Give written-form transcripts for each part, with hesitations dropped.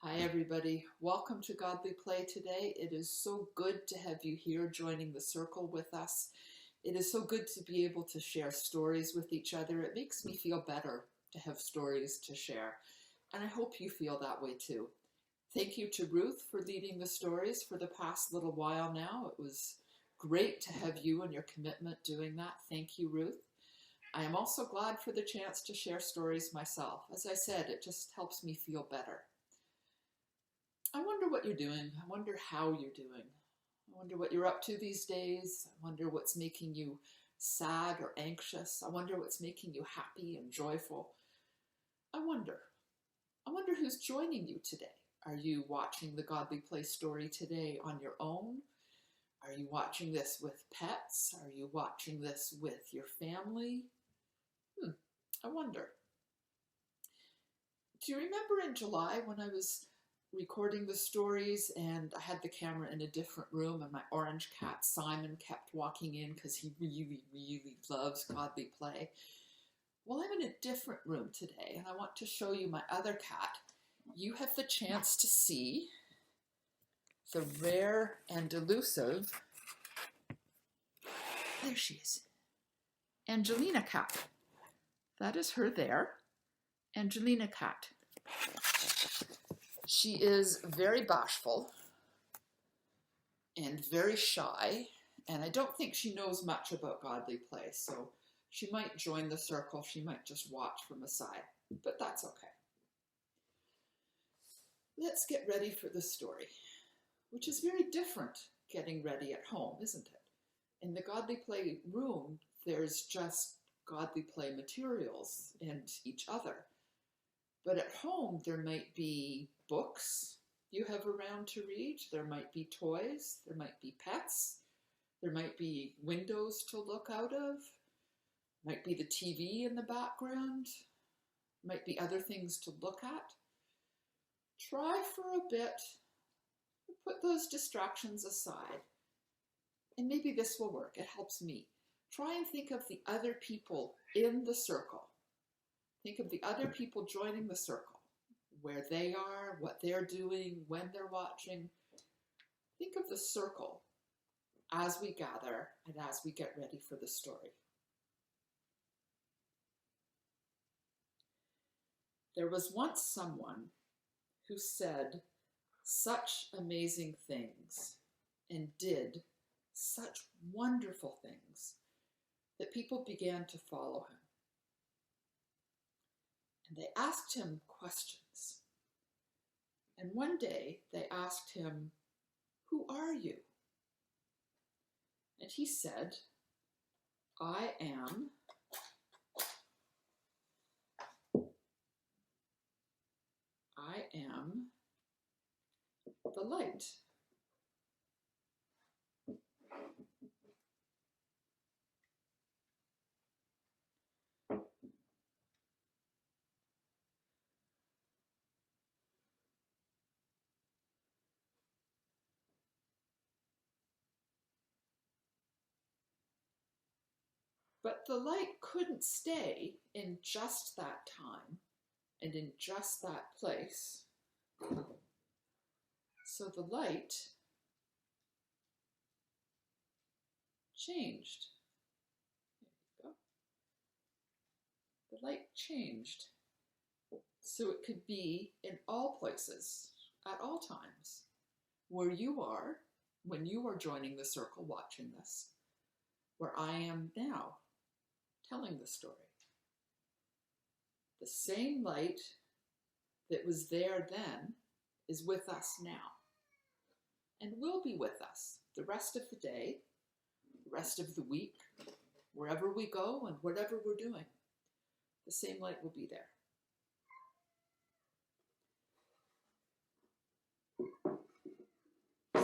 Hi, everybody. Welcome to Godly Play today. It is so good to have you here joining the circle with us. It is so good to be able to share stories with each other. It makes me feel better to have stories to share, and I hope you feel that way too. Thank you to Ruth for leading the stories for the past little while now. It was great to have you and your commitment doing that. Thank you, Ruth. I am also glad for the chance to share stories myself. As I said, it just helps me feel better. I wonder what you're doing. I wonder how you're doing. I wonder what you're up to these days. I wonder what's making you sad or anxious. I wonder what's making you happy and joyful. I wonder. I wonder who's joining you today. Are you watching the Godly Play story today on your own? Are you watching this with pets? Are you watching this with your family? I wonder. Do you remember in July when I was recording the stories and I had the camera in a different room and my orange cat Simon kept walking in because he really, really loves Godly Play? Well, I'm in a different room today and I want to show you my other cat. You have the chance to see the rare and elusive, there she is, Angelina cat. That is her there, Angelina cat. She is very bashful and very shy, and I don't think she knows much about Godly Play, so she might join the circle, she might just watch from the side, but that's okay. Let's get ready for the story, which is very different getting ready at home, isn't it? In the Godly Play room, there's just Godly Play materials and each other. But at home, there might be books you have around to read. There might be toys. There might be pets. There might be windows to look out of. Might be the TV in the background. Might be other things to look at. Try for a bit. Put those distractions aside. And maybe this will work. It helps me. Try and think of the other people in the circle. Think of the other people joining the circle, where they are, what they're doing, when they're watching. Think of the circle as we gather and as we get ready for the story. There was once someone who said such amazing things and did such wonderful things that people began to follow him. And they asked him questions. And one day they asked him, "Who are you?" And he said, I am the light. But the light couldn't stay in just that time and in just that place. So the light changed. There you go. The light changed. So it could be in all places, at all times, where you are when you are joining the circle watching this, where I am now telling the story. The same light that was there then is with us now and will be with us the rest of the day, the rest of the week, wherever we go and whatever we're doing. The same light will be there.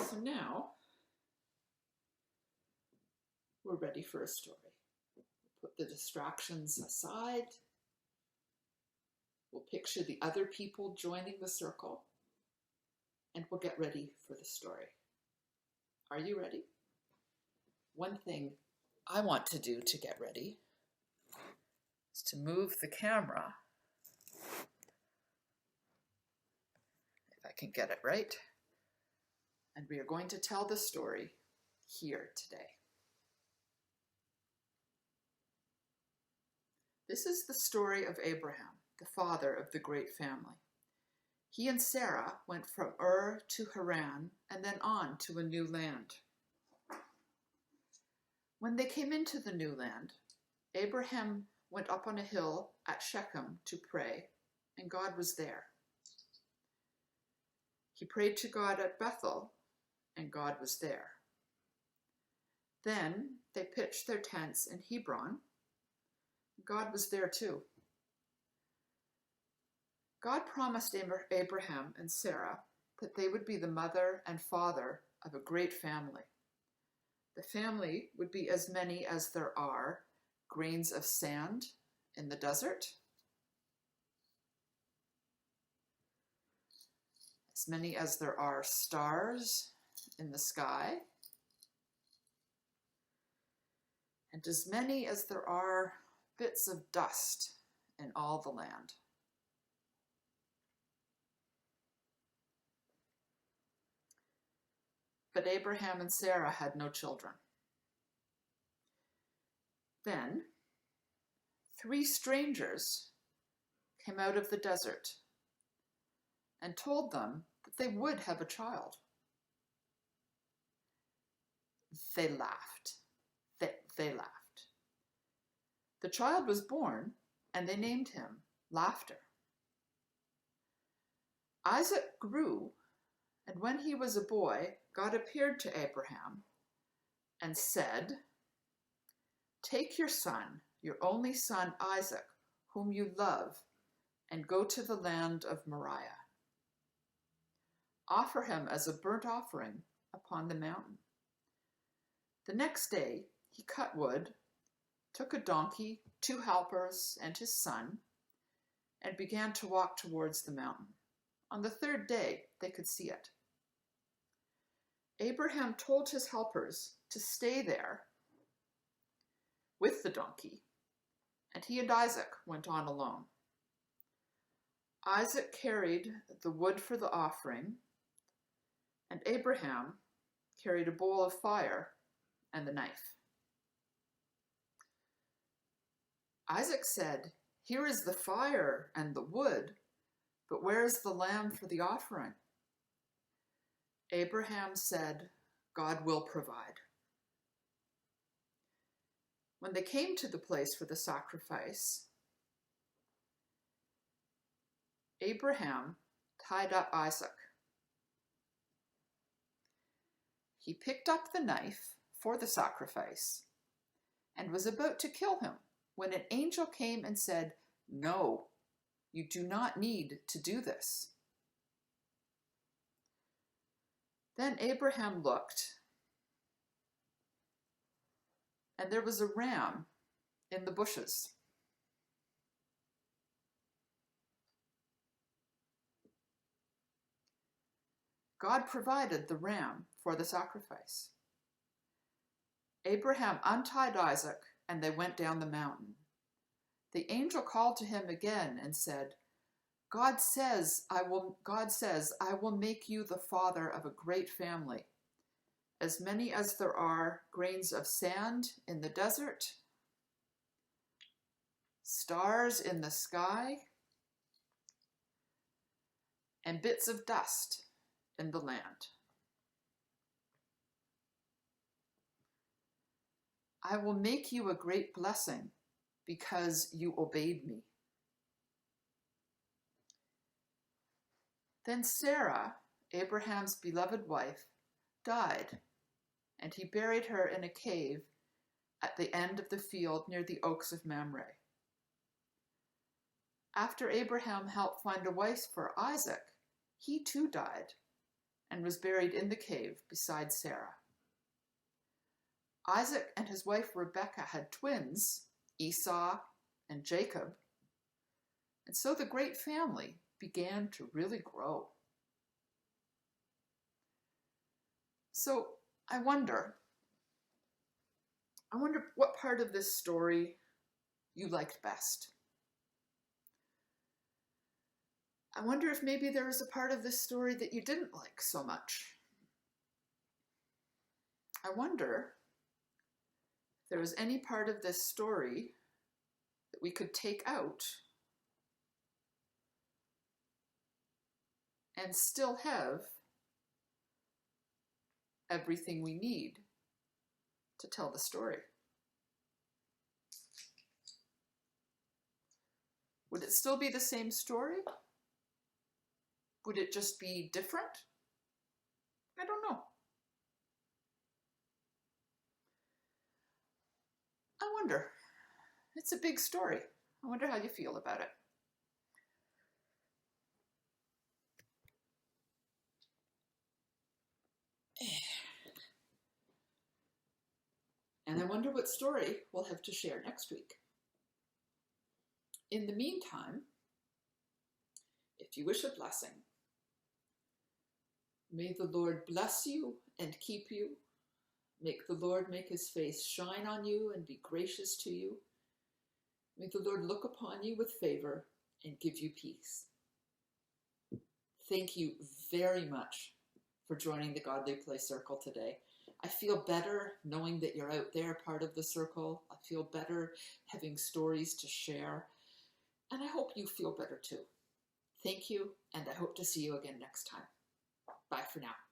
So now we're ready for a story. Put the distractions aside. We'll picture the other people joining the circle, and we'll get ready for the story. Are you ready? One thing I want to do to get ready is to move the camera. If I I can get it right. And we are going to tell the story here today. This is the story of Abraham, the father of the great family. He and Sarah went from Ur to Haran and then on to a new land. When they came into the new land, Abraham went up on a hill at Shechem to pray, and God was there. He prayed to God at Bethel, and God was there. Then they pitched their tents in Hebron. God was there too. God promised Abraham and Sarah that they would be the mother and father of a great family. The family would be as many as there are grains of sand in the desert, as many as there are stars in the sky, and as many as there are bits of dust in all the land. But Abraham and Sarah had no children. Then 3 strangers came out of the desert and told them that they would have a child. They laughed. They laughed. The child was born, and they named him Laughter. Isaac grew, and when he was a boy, God appeared to Abraham and said, "Take your son, your only son Isaac, whom you love, and go to the land of Moriah. Offer him as a burnt offering upon the mountain." The next day he cut wood, took a donkey, 2 helpers, and his son, and began to walk towards the mountain. On the 3rd day they could see it. Abraham told his helpers to stay there with the donkey, and he and Isaac went on alone. Isaac carried the wood for the offering, and Abraham carried a bowl of fire and the knife. Isaac said, "Here is the fire and the wood, but where is the lamb for the offering?" Abraham said, "God will provide." When they came to the place for the sacrifice, Abraham tied up Isaac. He picked up the knife for the sacrifice and was about to kill him when an angel came and said, "No, you do not need to do this." Then Abraham looked, and there was a ram in the bushes. God provided the ram for the sacrifice. Abraham untied Isaac, and they went down the mountain. The angel called to him again and said, God says, I will make you the father of a great family, as many as there are grains of sand in the desert, stars in the sky, and bits of dust in the land. I will make you a great blessing because you obeyed me. Then Sarah, Abraham's beloved wife, died, and he buried her in a cave at the end of the field near the oaks of Mamre. After Abraham helped find a wife for Isaac, he too died and was buried in the cave beside Sarah. Isaac and his wife Rebekah had twins, Esau and Jacob, and so the great family began to really grow. So I wonder what part of this story you liked best. I wonder if maybe there was a part of this story that you didn't like so much. I wonder if there was any part of this story that we could take out and still have everything we need to tell the story. Would it still be the same story? Would it just be different? I don't know. I wonder. It's a big story. I wonder how you feel about it. And I wonder what story we'll have to share next week. In the meantime, if you wish a blessing, may the Lord bless you and keep you. Make the Lord make his face shine on you and be gracious to you. May the Lord look upon you with favor and give you peace. Thank you very much for joining the Godly Play Circle today. I feel better knowing that you're out there, part of the circle. I feel better having stories to share. And I hope you feel better too. Thank you, and I hope to see you again next time. Bye for now.